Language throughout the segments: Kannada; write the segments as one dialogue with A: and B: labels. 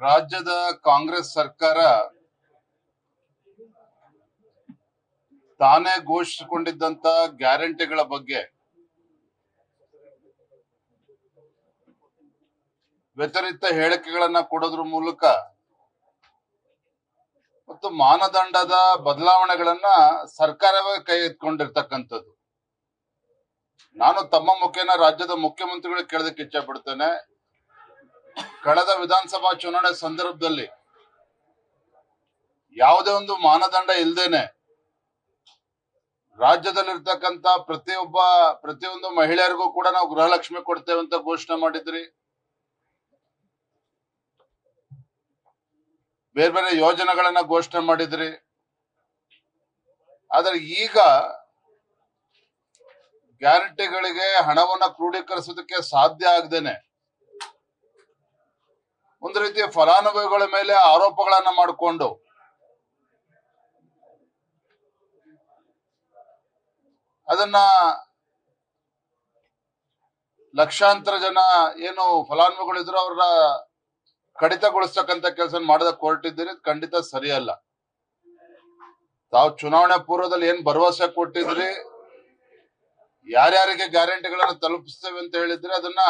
A: ರಾಜ್ಯದ ಕಾಂಗ್ರೆಸ್ ಸರ್ಕಾರ ತಾನೇ ಘೋಷಿಸಿಕೊಂಡಿದ್ದಂತ ಗ್ಯಾರಂಟಿಗಳ ಬಗ್ಗೆ ವ್ಯತಿರಿಕ್ತ ಹೇಳಿಕೆಗಳನ್ನ ಕೊಡೋದ್ರ ಮೂಲಕ ಮತ್ತು ಮಾನದಂಡದ ಬದಲಾವಣೆಗಳನ್ನ ಸರ್ಕಾರವೇ ಕೈ ಎತ್ಕೊಂಡಿರ್ತಕ್ಕಂಥದ್ದು. ನಾನು ತಮ್ಮ ಮುಖೇನ ರಾಜ್ಯದ ಮುಖ್ಯಮಂತ್ರಿಗಳಿಗೆ ಕೇಳೋದಕ್ಕೆ ಇಚ್ಛೆ ಪಡ್ತೇನೆ. ಕಳೆದ ವಿಧಾನಸಭಾ ಚುನಾವಣೆ ಸಂದರ್ಭದಲ್ಲಿ ಯಾವುದೇ ಒಂದು ಮಾನದಂಡ ಇಲ್ದೇನೆ ರಾಜ್ಯದಲ್ಲಿರ್ತಕ್ಕಂಥ ಪ್ರತಿಯೊಂದು ಮಹಿಳೆಯರಿಗೂ ಕೂಡ ನಾವು ಗೃಹಲಕ್ಷ್ಮಿ ಕೊಡ್ತೇವೆ ಅಂತ ಘೋಷಣೆ ಮಾಡಿದ್ರಿ. ಬೇರೆ ಬೇರೆ ಯೋಜನೆಗಳನ್ನ ಘೋಷಣೆ ಮಾಡಿದ್ರಿ. ಆದ್ರೆ ಈಗ ಗ್ಯಾರಂಟಿಗಳಿಗೆ ಹಣವನ್ನ ಕ್ರೋಢೀಕರಿಸೋದಕ್ಕೆ ಸಾಧ್ಯ ಆಗದೇನೆ ಒಂದು ರೀತಿಯ ಫಲಾನುಭವಿಗಳ ಮೇಲೆ ಆರೋಪಗಳನ್ನ ಮಾಡಿಕೊಂಡು ಅದನ್ನ ಲಕ್ಷಾಂತರ ಜನ ಏನು ಫಲಾನುಭವಿಗಳಿದ್ರು ಅವರ ಕಡಿತಗೊಳಿಸ್ತಕ್ಕಂಥ ಕೆಲಸ ಮಾಡದ ಕೋರ್ಟ್ ಇದ್ದೀರಿ. ಖಂಡಿತ ಸರಿಯಲ್ಲ. ತಾವು ಚುನಾವಣೆ ಪೂರ್ವದಲ್ಲಿ ಏನ್ ಭರವಸೆ ಕೊಟ್ಟಿದ್ರಿ, ಯಾರ್ಯಾರಿಗೆ ಗ್ಯಾರಂಟಿಗಳನ್ನ ತಲುಪಿಸ್ತೇವೆ ಅಂತ ಹೇಳಿದ್ರೆ ಅದನ್ನ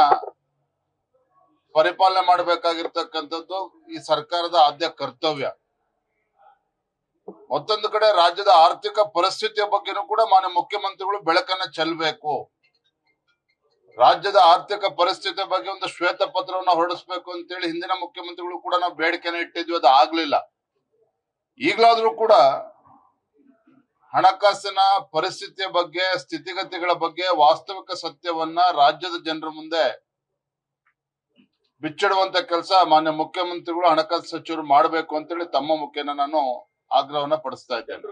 A: ಪರಿಪಾಲನೆ ಮಾಡಬೇಕಾಗಿರ್ತಕ್ಕಂಥದ್ದು ಈ ಸರ್ಕಾರದ ಆದ್ಯ ಕರ್ತವ್ಯ. ಮತ್ತೊಂದು ಕಡೆ ರಾಜ್ಯದ ಆರ್ಥಿಕ ಪರಿಸ್ಥಿತಿಯ ಬಗ್ಗೆನೂ ಕೂಡ ಮಾನ್ಯ ಮುಖ್ಯಮಂತ್ರಿಗಳು ಬೆಳಕನ್ನ ಚೆಲ್ಲಬೇಕು. ರಾಜ್ಯದ ಆರ್ಥಿಕ ಪರಿಸ್ಥಿತಿಯ ಬಗ್ಗೆ ಒಂದು ಶ್ವೇತ ಪತ್ರವನ್ನ ಹೊರಡಿಸ್ಬೇಕು ಅಂತೇಳಿ ಹಿಂದಿನ ಮುಖ್ಯಮಂತ್ರಿಗಳು ಕೂಡ ನಾವು ಬೇಡಿಕೆನ ಇಟ್ಟಿದ್ವಿ, ಅದು ಆಗ್ಲಿಲ್ಲ. ಈಗಲಾದ್ರೂ ಕೂಡ ಹಣಕಾಸಿನ ಪರಿಸ್ಥಿತಿಯ ಬಗ್ಗೆ, ಸ್ಥಿತಿಗತಿಗಳ ಬಗ್ಗೆ ವಾಸ್ತವಿಕ ಸತ್ಯವನ್ನ ರಾಜ್ಯದ ಜನರ ಮುಂದೆ ಬಿಚ್ಚಿಡುವಂತ ಕೆಲಸ ಮಾನ್ಯ ಮುಖ್ಯಮಂತ್ರಿಗಳು, ಹಣಕಾಸು ಸಚಿವರು ಮಾಡಬೇಕು ಅಂತೇಳಿ ತಮ್ಮ ಮುಖೇನ ನಾನು ಆಗ್ರಹವನ್ನ ಪಡಿಸ್ತಾ ಇದ್ದೇನೆ.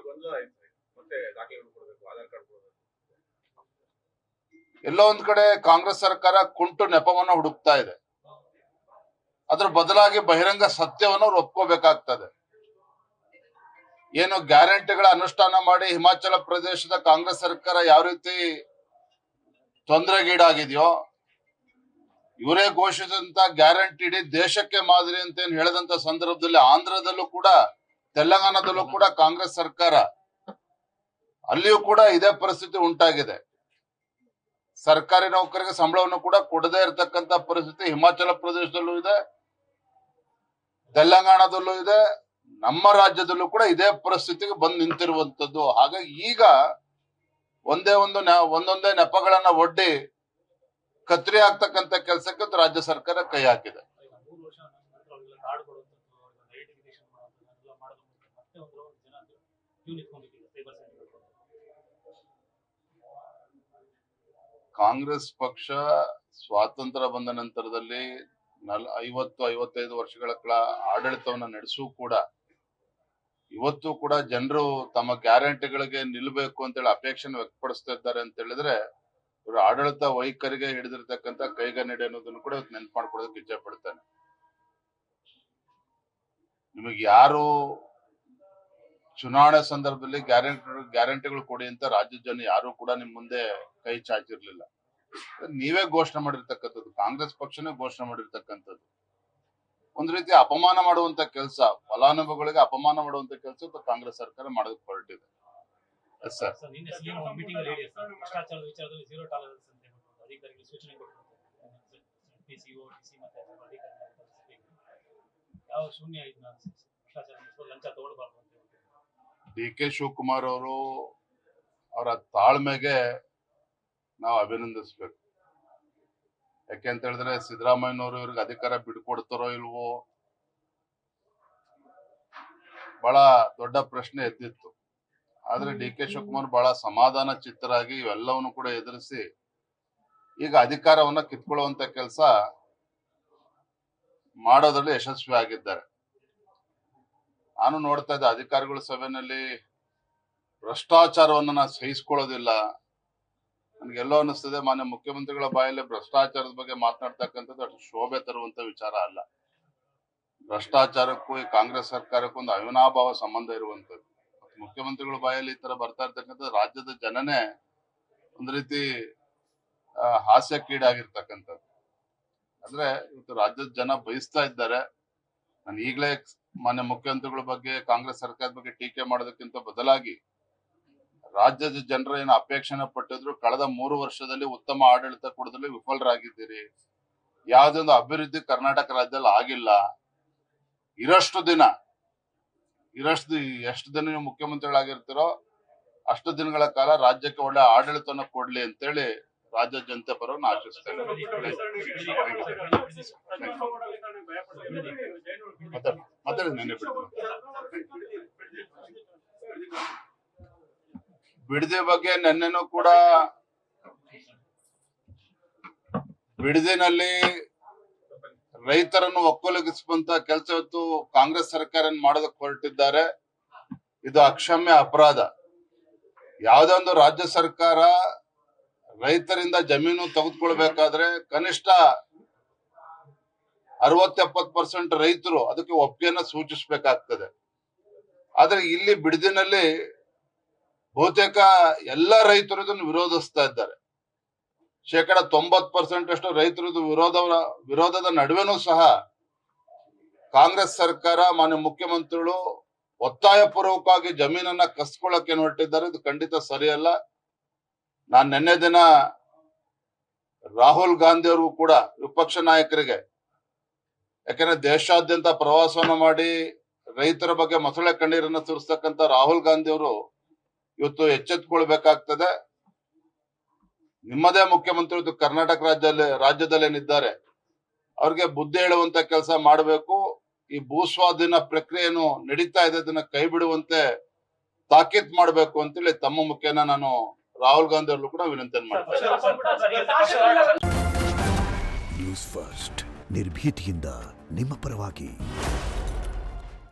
A: ಎಲ್ಲೋ ಒಂದ್ ಕಡೆ ಕಾಂಗ್ರೆಸ್ ಸರ್ಕಾರ ಕುಂಟು ನೆಪವನ್ನ ಹುಡುಕ್ತಾ ಇದೆ. ಅದ್ರ ಬದಲಾಗಿ ಬಹಿರಂಗ ಸತ್ಯವನ್ನ ಅವ್ರು ಒಪ್ಕೋಬೇಕಾಗ್ತದೆ. ಏನು ಗ್ಯಾರಂಟಿಗಳ ಅನುಷ್ಠಾನ ಮಾಡಿ ಹಿಮಾಚಲ ಪ್ರದೇಶದ ಕಾಂಗ್ರೆಸ್ ಸರ್ಕಾರ ಯಾವ ರೀತಿ ತೊಂದರೆಗೀಡಾಗಿದೆಯೋ, ಇವರೇ ಘೋಷಿಸಿದಂತ ಗ್ಯಾರಂಟಿ ಇಡೀ ದೇಶಕ್ಕೆ ಮಾದರಿ ಅಂತ ಏನ್ ಹೇಳದಂತ ಸಂದರ್ಭದಲ್ಲಿ ಆಂಧ್ರದಲ್ಲೂ ಕೂಡ ತೆಲಂಗಾಣದಲ್ಲೂ ಕೂಡ ಕಾಂಗ್ರೆಸ್ ಸರ್ಕಾರ, ಅಲ್ಲಿಯೂ ಕೂಡ ಇದೇ ಪರಿಸ್ಥಿತಿ ಉಂಟಾಗಿದೆ. ಸರ್ಕಾರಿ ನೌಕರಿಗೆ ಸಂಬಳವನ್ನು ಕೂಡ ಕೊಡದೇ ಇರತಕ್ಕಂತ ಪರಿಸ್ಥಿತಿ ಹಿಮಾಚಲ ಪ್ರದೇಶದಲ್ಲೂ ಇದೆ, ತೆಲಂಗಾಣದಲ್ಲೂ ಇದೆ, ನಮ್ಮ ರಾಜ್ಯದಲ್ಲೂ ಕೂಡ ಇದೇ ಪರಿಸ್ಥಿತಿಗೆ ಬಂದು ನಿಂತಿರುವಂತದ್ದು. ಹಾಗಾಗಿ ಈಗ ಒಂದೊಂದೇ ನೆಪಗಳನ್ನ ಒಡ್ಡಿ ಕತ್ರಿ ಆಗ್ತಕ್ಕಂತ ಕೆಲಸಕ್ಕೆ ರಾಜ್ಯ ಸರ್ಕಾರ ಕೈ ಹಾಕಿದೆ. ಕಾಂಗ್ರೆಸ್ ಪಕ್ಷ ಸ್ವಾತಂತ್ರ್ಯ ಬಂದ ನಂತರದಲ್ಲಿ 50-55 ವರ್ಷಗಳ ಕಾಲ ಆಡಳಿತವನ್ನ ನಡೆಸೂ ಕೂಡ ಇವತ್ತು ಕೂಡ ಜನರು ತಮ್ಮ ಗ್ಯಾರಂಟಿಗಳಿಗೆ ನಿಲ್ಬೇಕು ಅಂತೇಳಿ ಅಪೇಕ್ಷೆನ ವ್ಯಕ್ತಪಡಿಸ್ತಾ ಇದ್ದಾರೆ ಅಂತ ಹೇಳಿದ್ರೆ ಇವರು ಆಡಳಿತ ವೈಖರಿಗೆ ಹಿಡಿದಿರ್ತಕ್ಕಂಥ ಕೈಗನ್ನಡಿ ಅನ್ನೋದನ್ನು ಕೂಡ ನೆನ್ಪು ಮಾಡ್ಕೊಡೋದಕ್ಕೆ ಇಚ್ಛೆ ಪಡ್ತೇನೆ. ನಿಮಗೆ ಯಾರು ಚುನಾವಣೆ ಸಂದರ್ಭದಲ್ಲಿ ಗ್ಯಾರಂಟಿಗಳು ಕೊಡಿ ಅಂತ ರಾಜ್ಯದ ಜನ ಯಾರು ಕೂಡ ನಿಮ್ ಮುಂದೆ ಕೈ ಚಾಚಿರ್ಲಿಲ್ಲ. ನೀವೇ ಘೋಷಣೆ ಮಾಡಿರ್ತಕ್ಕಂಥದ್ದು, ಕಾಂಗ್ರೆಸ್ ಪಕ್ಷನೇ ಘೋಷಣೆ ಮಾಡಿರ್ತಕ್ಕಂಥದ್ದು. ಒಂದ್ ರೀತಿ ಅಪಮಾನ ಮಾಡುವಂತ ಕೆಲಸ, ಫಲಾನುಭವಿಗಳಿಗೆ ಅಪಮಾನ ಮಾಡುವಂತ ಕೆಲಸ ಕಾಂಗ್ರೆಸ್ ಸರ್ಕಾರ ಮಾಡೋದಕ್ಕೆ ಹೊರಟಿದೆ. ಡಿ ಕೆ ಶಿವಕುಮಾರ್ ಅವರು ಅವರ ತಾಳ್ಮೆಗೆ ನಾವು ಅಭಿನಂದಿಸ್ಬೇಕು. ಯಾಕೆಂತ ಹೇಳಿದ್ರೆ ಸಿದ್ದರಾಮಯ್ಯನವರು ಇವ್ರಿಗೆ ಅಧಿಕಾರ ಬಿಟ್ಕೊಡ್ತಾರೋ ಇಲ್ವೋ ಬಹಳ ದೊಡ್ಡ ಪ್ರಶ್ನೆ ಎದ್ದಿತ್ತು. ಆದ್ರೆ ಡಿ ಕೆ ಶಿವಕುಮಾರ್ ಬಹಳ ಸಮಾಧಾನ ಚಿತ್ತರಾಗಿ ಇವೆಲ್ಲವನ್ನು ಕೂಡ ಎದುರಿಸಿ ಈಗ ಅಧಿಕಾರವನ್ನ ಕಿತ್ಕೊಳ್ಳುವಂತ ಕೆಲಸ ಮಾಡೋದ್ರಲ್ಲಿ ಯಶಸ್ವಿ ಆಗಿದ್ದಾರೆ. ನಾನು ನೋಡ್ತಾ ಇದ್ದೆ ಅಧಿಕಾರಿಗಳ ಸಭೆಯಲ್ಲಿ ಭ್ರಷ್ಟಾಚಾರವನ್ನ ನಾನು ಸಹಿಸ್ಕೊಳ್ಳೋದಿಲ್ಲ. ನನ್ಗೆಲ್ಲೋ ಅನಿಸ್ತದೆ ಮಾನ್ಯ ಮುಖ್ಯಮಂತ್ರಿಗಳ ಬಾಯಲ್ಲಿ ಭ್ರಷ್ಟಾಚಾರದ ಬಗ್ಗೆ ಮಾತನಾಡ್ತಕ್ಕಂಥದ್ದು ಅಷ್ಟು ಶೋಭೆ ತರುವಂತ ವಿಚಾರ ಅಲ್ಲ. ಭ್ರಷ್ಟಾಚಾರಕ್ಕೂ ಈ ಕಾಂಗ್ರೆಸ್ ಸರ್ಕಾರಕ್ಕೂ ಒಂದು ಅವಿನಾಭಾವ ಸಂಬಂಧ ಇರುವಂತದ್ದು. ಮುಖ್ಯಮಂತ್ರಿಗಳ ಬಾಯಲ್ಲಿ ಈ ತರ ಬರ್ತಾ ಇರ್ತಕ್ಕಂಥ ರಾಜ್ಯದ ಜನನೇ ಒಂದು ರೀತಿ ಹಾಸ್ಯಕ್ಕೀಡಾಗಿರ್ತಕ್ಕಂಥದ್ದು. ಅಂದ್ರೆ ಇವತ್ತು ರಾಜ್ಯದ ಜನ ಬಯಸ್ತಾ ಇದ್ದಾರೆ ನಾನು ಈಗಲೇ ಮಾನ್ಯ ಮುಖ್ಯಮಂತ್ರಿಗಳ ಬಗ್ಗೆ ಕಾಂಗ್ರೆಸ್ ಸರ್ಕಾರದ ಬಗ್ಗೆ ಟೀಕೆ ಮಾಡೋದಕ್ಕಿಂತ ಬದಲಾಗಿ ರಾಜ್ಯದ ಜನರು ಏನು ಅಪೇಕ್ಷೆನ ಪಟ್ಟಿದ್ರು ಕಳೆದ 3 ವರ್ಷದಲ್ಲಿ ಉತ್ತಮ ಆಡಳಿತ ಕೊಡೋದ್ರಲ್ಲಿ ವಿಫಲರಾಗಿದ್ದೀರಿ. ಯಾವುದೊಂದು ಅಭಿವೃದ್ಧಿ ಕರ್ನಾಟಕ ರಾಜ್ಯದಲ್ಲಿ ಆಗಿಲ್ಲ. ಎಷ್ಟು ದಿನ ನೀವು ಮುಖ್ಯಮಂತ್ರಿಗಳಾಗಿರ್ತೀರೋ ಅಷ್ಟು ದಿನಗಳ ಕಾಲ ರಾಜ್ಯಕ್ಕೆ ಒಳ್ಳೆ ಆಡಳಿತನ ಕೊಡ್ಲಿ ಅಂತೇಳಿ ರಾಜ್ಯ ಜನತೆ ಪರವಾಗಿ ಆಶಿಸ್ತೇನೆ. ಬಿಡದಿ ಬಗ್ಗೆ ನೆನ್ನೆನೂ ಕೂಡ ಬಿಡದಿನಲ್ಲಿ ರೈತರನ್ನು ಒಕ್ಕೂಲಗಿಸುವಂತ ಕೆಲಸ ಇವತ್ತು ಕಾಂಗ್ರೆಸ್ ಸರ್ಕಾರ ಮಾಡೋದಕ್ಕೆ ಹೊರಟಿದ್ದಾರೆ. ಇದು ಅಕ್ಷಮ್ಯ ಅಪರಾಧ. ಯಾವುದೇ ಒಂದು ರಾಜ್ಯ ಸರ್ಕಾರ ರೈತರಿಂದ ಜಮೀನು ತೆಗೆದುಕೊಳ್ಬೇಕಾದ್ರೆ ಕನಿಷ್ಠ 60-70% ರೈತರು ಅದಕ್ಕೆ ಒಪ್ಪಿಗೆಯನ್ನ ಸೂಚಿಸಬೇಕಾಗ್ತದೆ. ಆದ್ರೆ ಇಲ್ಲಿ ಬಿಡದಿನಲ್ಲಿ ಬಹುತೇಕ ಎಲ್ಲ ರೈತರು ಇದನ್ನು ವಿರೋಧಿಸ್ತಾ ಇದ್ದಾರೆ. 90% ಅಷ್ಟು ರೈತರು ವಿರೋಧದ ನಡುವೆನೂ ಸಹ ಕಾಂಗ್ರೆಸ್ ಸರ್ಕಾರ ಮಾನ್ಯ ಮುಖ್ಯಮಂತ್ರಿಗಳು ಒತ್ತಾಯ ಪೂರ್ವಕವಾಗಿ ಜಮೀನನ್ನ ಕಸ್ಕೊಳ್ಳಕ್ಕೆ ಹೊರಟಿದ್ದಾರೆ. ಇದು ಖಂಡಿತ ಸರಿಯಲ್ಲ. ನಾನು ನಿನ್ನೆ ದಿನ ರಾಹುಲ್ ಗಾಂಧಿ ಅವರು ಕೂಡ ವಿಪಕ್ಷ ನಾಯಕರಿಗೆ, ಯಾಕಂದ್ರೆ ದೇಶಾದ್ಯಂತ ಪ್ರವಾಸವನ್ನು ಮಾಡಿ ರೈತರ ಬಗ್ಗೆ ಮೊಸಳೆ ಕಣ್ಣೀರನ್ನ ಸುರಿಸ್ತಕ್ಕಂಥ ರಾಹುಲ್ ಗಾಂಧಿ ಅವರು ಇವತ್ತು ಎಚ್ಚೆತ್ತುಕೊಳ್ಬೇಕಾಗ್ತದೆ. ನಿಮ್ಮದೇ ಮುಖ್ಯಮಂತ್ರಿ ಕರ್ನಾಟಕ ರಾಜ್ಯದಲ್ಲೇನಿದ್ದಾರೆ ಅವ್ರಿಗೆ ಬುದ್ಧಿ ಹೇಳುವಂತ ಕೆಲಸ ಮಾಡಬೇಕು. ಈ ಭೂಸ್ವಾಧೀನ ಪ್ರಕ್ರಿಯೆಯನ್ನು ನಡೀತಾ ಇದೆ, ಅದನ್ನ ಕೈ ಬಿಡುವಂತೆ ತಾಕೀತ್ ಮಾಡಬೇಕು ಅಂತೇಳಿ ತಮ್ಮ ಮುಖೇನ ನಾನು ರಾಹುಲ್ ಗಾಂಧಿ ಅವ್ರಲ್ಲೂ ಕೂಡ ವಿನಂತಿ ಮಾಡ್ತೇನೆ.
B: ನ್ಯೂಸ್ ಫಸ್ಟ್ ನಿರ್ಭೀತಿಯಿಂದ ನಿಮ್ಮ ಪರವಾಗಿ.